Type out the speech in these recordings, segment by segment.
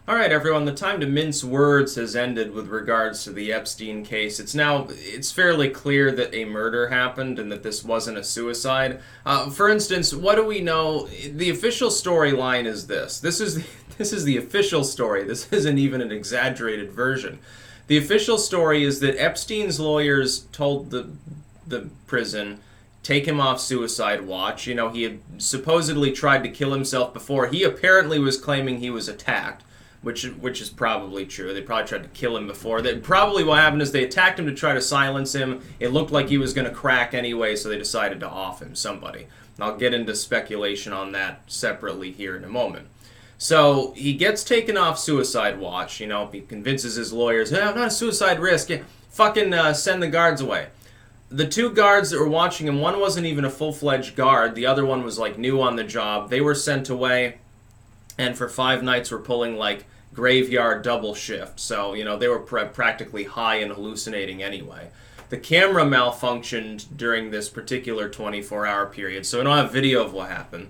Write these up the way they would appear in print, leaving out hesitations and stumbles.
All right, everyone, the time to mince words has ended with regards to the Epstein case. It's fairly clear that a murder happened and that this wasn't a suicide. For instance, what do we know? The official storyline is this. This is the official story. This isn't even an exaggerated version. The official story is that Epstein's lawyers told the prison take him off suicide watch. You know, he had supposedly tried to kill himself before. He apparently was claiming he was attacked, which is probably true. They probably tried to kill him before. Probably what happened is they attacked him to try to silence him. It looked like he was going to crack anyway, so they decided to off him, somebody. And I'll get into speculation on that separately here in a moment. So he gets taken off suicide watch. You know, he convinces his lawyers, hey, I'm not a suicide risk. Yeah, fucking send the guards away. The two guards that were watching him, one wasn't even a full-fledged guard. The other one was like new on the job. They were sent away, and for 5 nights were pulling like graveyard double shift. So, you know, they were practically high and hallucinating anyway. The camera malfunctioned during this particular 24-hour period, so I don't have video of what happened.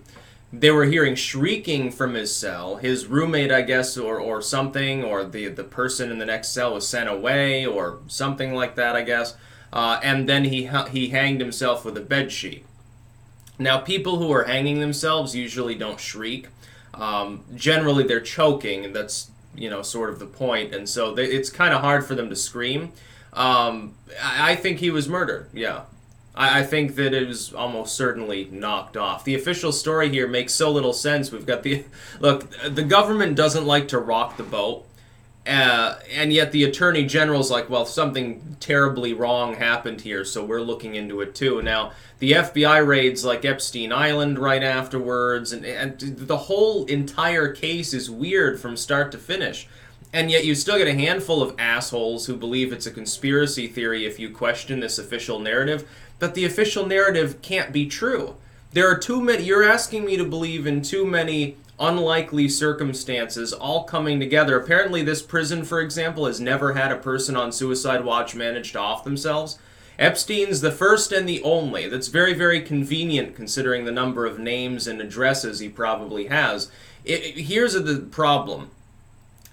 They were hearing shrieking from his cell. His roommate, I guess, or something, or the person in the next cell was sent away, or something like that, I guess. And then he hanged himself with a bedsheet. Now, people who are hanging themselves usually don't shriek. Generally, they're choking, and that's, you know, sort of the point. And so it's kind of hard for them to scream. I think he was murdered, yeah. I think that it was almost certainly knocked off. The official story here makes so little sense. We've got look, the government doesn't like to rock the boat. And yet the Attorney General's like, well, something terribly wrong happened here, so we're looking into it too. Now, the FBI raids like Epstein Island right afterwards, and the whole entire case is weird from start to finish. And yet you still get a handful of assholes who believe it's a conspiracy theory if you question this official narrative, but the official narrative can't be true. There are too many, you're asking me to believe in too many unlikely circumstances all coming together. Apparently this prison, for example, has never had a person on suicide watch manage to off themselves. Epstein's the first and the only. That's very, very convenient considering the number of names and addresses he probably has. Here's the problem.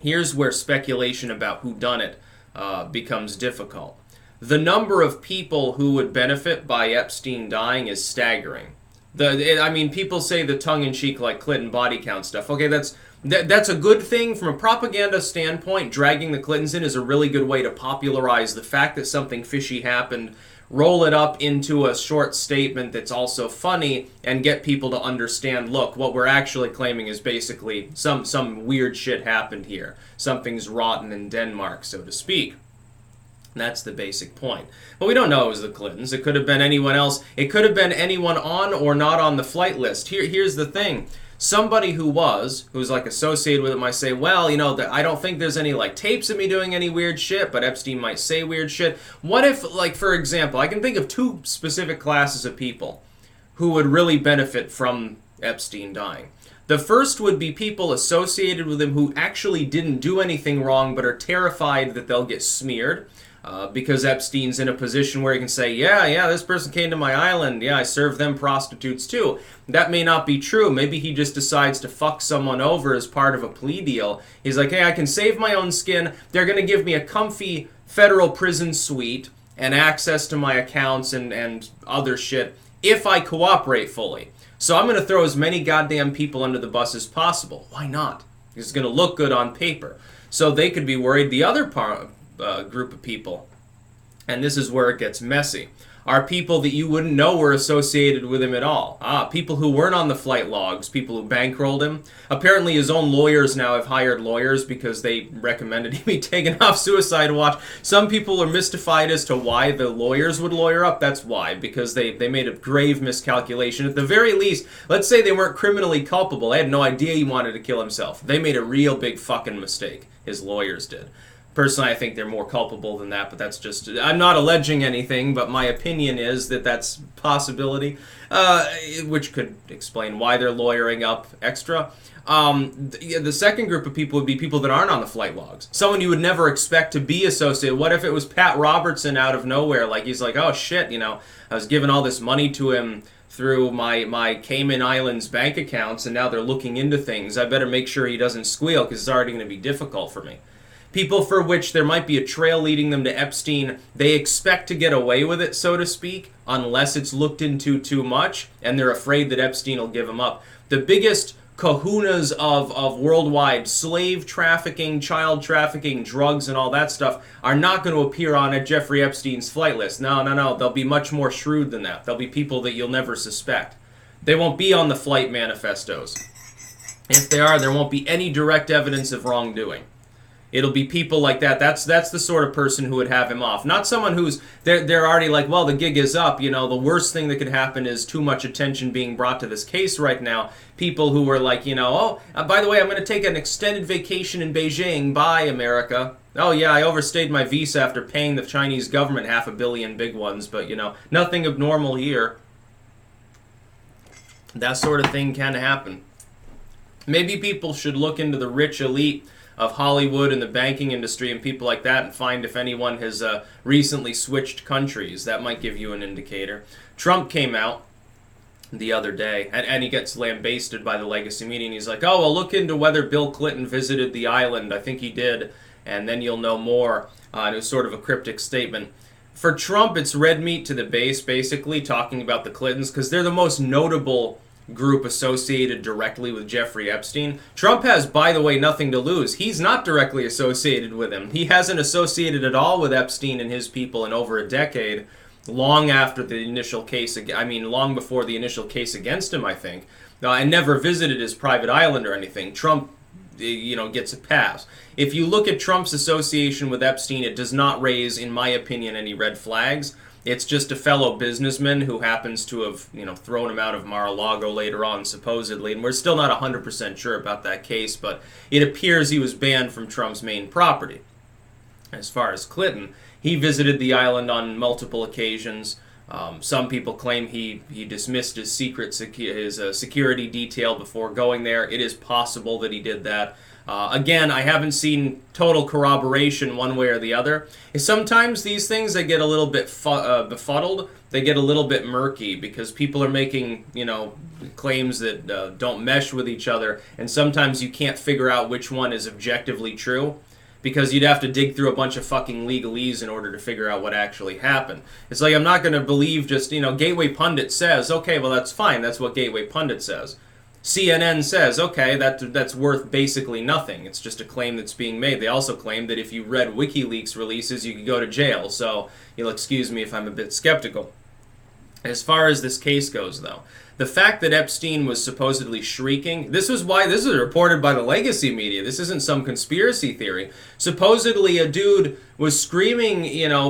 Here's where speculation about whodunit becomes difficult. The number of people who would benefit by Epstein dying is staggering. People say the tongue-in-cheek like Clinton body count stuff. Okay, that's a good thing from a propaganda standpoint. Dragging the Clintons in is a really good way to popularize the fact that something fishy happened, roll it up into a short statement that's also funny, and get people to understand, look, what we're actually claiming is basically some weird shit happened here. Something's rotten in Denmark, so to speak. That's the basic point. But we don't know it was the Clintons. It could have been anyone else. It could have been anyone on or not on the flight list. Here's the thing. Somebody who's like associated with it might say, well, you know, I don't think there's any like tapes of me doing any weird shit, but Epstein might say weird shit. What if, like, for example, I can think of 2 specific classes of people who would really benefit from Epstein dying. The first would be people associated with him who actually didn't do anything wrong but are terrified that they'll get smeared. Because Epstein's in a position where he can say, yeah, this person came to my island, yeah, I served them prostitutes too. That may not be true. Maybe he just decides to fuck someone over as part of a plea deal. He's like, hey, I can save my own skin. They're going to give me a comfy federal prison suite and access to my accounts and other shit if I cooperate fully. So I'm going to throw as many goddamn people under the bus as possible. Why not? Because it's going to look good on paper. So they could be worried. The other group of people, and this is where it gets messy, are people that you wouldn't know were associated with him at all. People who weren't on the flight logs, people who bankrolled him. Apparently his own lawyers now have hired lawyers because they recommended he be taken off suicide watch. Some people are mystified as to why the lawyers would lawyer up. That's why, because they made a grave miscalculation. At the very least, let's say they weren't criminally culpable. They had no idea he wanted to kill himself. They made a real big fucking mistake. His lawyers did. Personally, I think they're more culpable than that, but that's just... I'm not alleging anything, but my opinion is that that's a possibility, which could explain why they're lawyering up extra. The second group of people would be people that aren't on the flight logs. Someone you would never expect to be associated. What if it was Pat Robertson out of nowhere? Like, he's like, oh shit, you know, I was giving all this money to him through my Cayman Islands bank accounts, and now they're looking into things. I better make sure he doesn't squeal, because it's already going to be difficult for me. People for which there might be a trail leading them to Epstein, they expect to get away with it, so to speak, unless it's looked into too much, and they're afraid that Epstein will give them up. The biggest kahunas of worldwide slave trafficking, child trafficking, drugs, and all that stuff are not going to appear on Jeffrey Epstein's flight list. No. They'll be much more shrewd than that. They'll be people that you'll never suspect. They won't be on the flight manifestos. If they are, there won't be any direct evidence of wrongdoing. It'll be people like that. That's the sort of person who would have him off. Not someone who's, they're already like, well, the gig is up. You know, the worst thing that could happen is too much attention being brought to this case right now. People who were like, you know, by the way, I'm going to take an extended vacation in Beijing. Bye, America. Oh, yeah, I overstayed my visa after paying the Chinese government $500 million big ones. But, you know, nothing abnormal here. That sort of thing can happen. Maybe people should look into the rich elite of Hollywood and the banking industry and people like that and find if anyone has recently switched countries. That might give you an indicator. Trump came out the other day, and he gets lambasted by the legacy media, and he's like, oh, well, look into whether Bill Clinton visited the island. I think he did, and then you'll know more. And it was sort of a cryptic statement. For Trump, it's red meat to the base, basically, talking about the Clintons, because they're the most notable group associated directly with Jeffrey Epstein. Trump has, by the way, nothing to lose. He's not directly associated with him. He hasn't associated at all with Epstein and his people in over a decade, long after the initial case, long before the initial case against him, I think. And never visited his private island or anything. Trump, gets a pass. If you look at Trump's association with Epstein, it does not raise, in my opinion, any red flags. It's just a fellow businessman who happens to have, thrown him out of Mar-a-Lago later on, supposedly. And we're still not 100% sure about that case, but it appears he was banned from Trump's main property. As far as Clinton, he visited the island on multiple occasions. Some people claim he dismissed his security detail before going there. It is possible that he did that. Again, I haven't seen total corroboration one way or the other. Sometimes these things, they get a little bit befuddled. They get a little bit murky because people are making, claims that don't mesh with each other. And sometimes you can't figure out which one is objectively true because you'd have to dig through a bunch of fucking legalese in order to figure out what actually happened. It's like, I'm not going to believe just, Gateway Pundit says, okay, well, that's fine. That's what Gateway Pundit says. CNN says, okay, that's worth basically nothing. It's just a claim that's being made. They also claim that if you read WikiLeaks releases, you could go to jail. So you'll excuse me if I'm a bit skeptical. As far as this case goes, though, the fact that Epstein was supposedly shrieking, this is reported by the legacy media. This isn't some conspiracy theory. Supposedly a dude was screaming,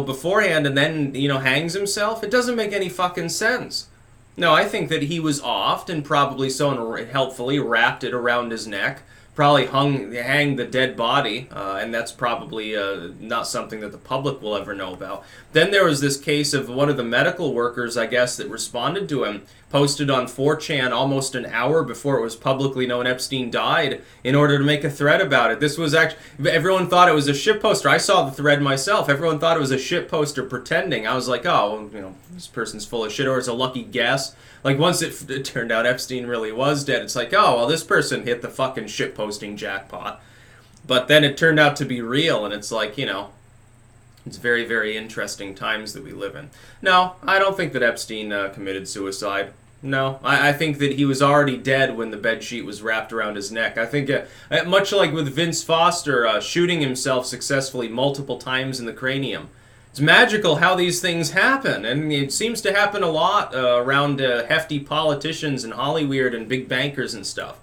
beforehand and then, hangs himself. It doesn't make any fucking sense. No, I think that he was offed and probably someone helpfully wrapped it around his neck, probably hang the dead body, and that's probably not something that the public will ever know about. Then there was this case of one of the medical workers, I guess, that responded to him, posted on 4chan almost an hour before it was publicly known Epstein died in order to make a thread about it. This was actually, everyone thought it was a shitposter. I saw the thread myself. Everyone thought it was a shitposter pretending. I was like, oh, this person's full of shit, or it's a lucky guess. Like, once it turned out Epstein really was dead, it's like, oh, well, this person hit the fucking shitposting jackpot. But then it turned out to be real, and it's like, it's very, very interesting times that we live in. No, I don't think that Epstein committed suicide. No, I think that he was already dead when the bedsheet was wrapped around his neck. I think, much like with Vince Foster shooting himself successfully multiple times in the cranium, it's magical how these things happen, and it seems to happen a lot around hefty politicians and Hollywood and big bankers and stuff.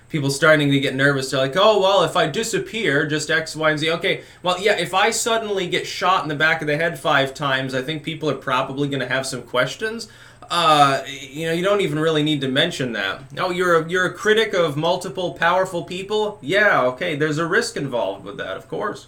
People starting to get nervous. They're like, oh, well, if I disappear, just X, Y, and Z. Okay, well, yeah, if I suddenly get shot in the back of the head 5 times, I think people are probably going to have some questions. You don't even really need to mention that. Oh, you're a critic of multiple powerful people? Yeah, okay, there's a risk involved with that, of course.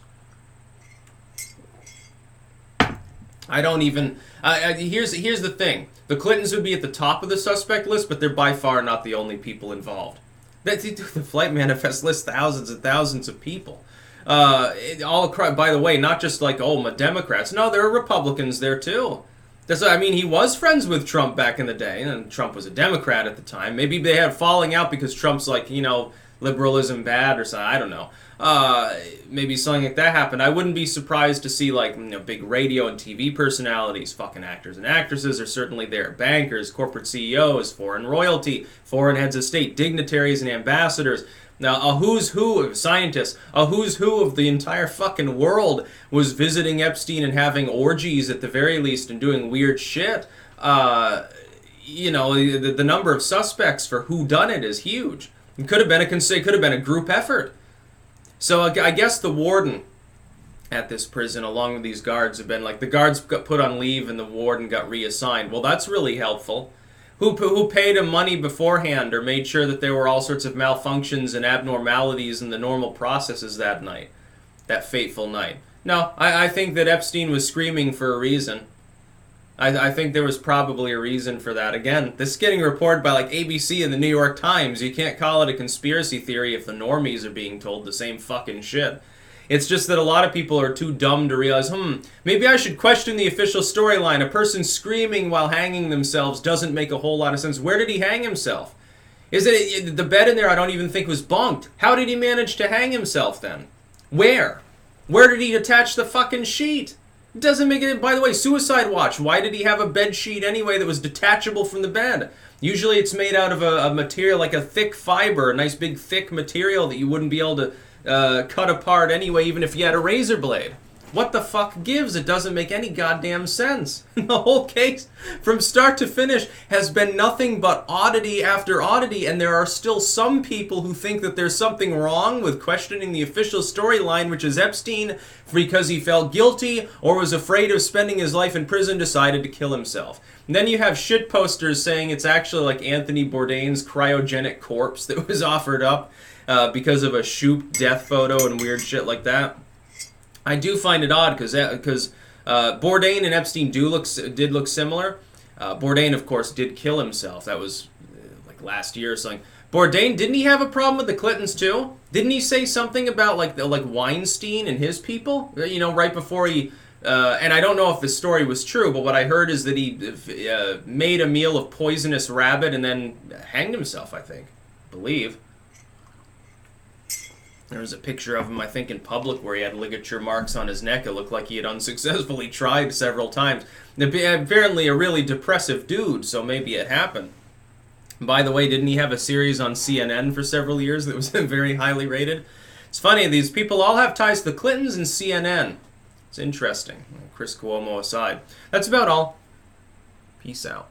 I don't even... here's the thing. The Clintons would be at the top of the suspect list, but they're by far not the only people involved. The flight manifest lists thousands and thousands of people. By the way, not just like, Democrats. No, there are Republicans there too. I mean, he was friends with Trump back in the day, and Trump was a Democrat at the time. Maybe they had falling out because Trump's like, liberalism bad or something. I don't know. Maybe something like that happened. I wouldn't be surprised to see like big radio and TV personalities, fucking actors and actresses are certainly there. Bankers, corporate CEOs, foreign royalty, foreign heads of state, dignitaries and ambassadors. Now, a who's who of scientists, a who's who of the entire fucking world was visiting Epstein and having orgies at the very least and doing weird shit. The number of suspects for who done it is huge. It could have been a group effort. So I guess the warden at this prison, along with these guards, have been like, the guards got put on leave and the warden got reassigned. Well, that's really helpful. Who paid him money beforehand or made sure that there were all sorts of malfunctions and abnormalities in the normal processes that night, that fateful night? No, I think that Epstein was screaming for a reason. I think there was probably a reason for that. Again, this is getting reported by like ABC and the New York Times. You can't call it a conspiracy theory if the normies are being told the same fucking shit. It's just that a lot of people are too dumb to realize, maybe I should question the official storyline. A person screaming while hanging themselves doesn't make a whole lot of sense. Where did he hang himself? Is it the bed in there I don't even think was bunked? How did he manage to hang himself then? Where? Where did he attach the fucking sheet? It doesn't make it. By the way, suicide watch. Why did he have a bed sheet anyway that was detachable from the bed? Usually it's made out of a material like a thick fiber, a nice big thick material that you wouldn't be able to cut apart anyway, even if you had a razor blade. What the fuck gives? It doesn't make any goddamn sense. The whole case, from start to finish, has been nothing but oddity after oddity, and there are still some people who think that there's something wrong with questioning the official storyline, which is Epstein, because he felt guilty or was afraid of spending his life in prison, decided to kill himself. And then you have shit posters saying it's actually like Anthony Bourdain's cryogenic corpse that was offered up because of a Shoop death photo and weird shit like that. I do find it odd because Bourdain and Epstein did look similar. Bourdain, of course, did kill himself. That was like last year or something. Bourdain, didn't he have a problem with the Clintons too? Didn't he say something about like Weinstein and his people? Right before he. And I don't know if the story was true, but what I heard is that he made a meal of poisonous rabbit and then hanged himself. I believe. There was a picture of him, I think, in public where he had ligature marks on his neck. It looked like he had unsuccessfully tried several times. Apparently a really depressive dude, so maybe it happened. By the way, didn't he have a series on CNN for several years that was very highly rated? It's funny, these people all have ties to the Clintons and CNN. It's interesting. Chris Cuomo aside. That's about all. Peace out.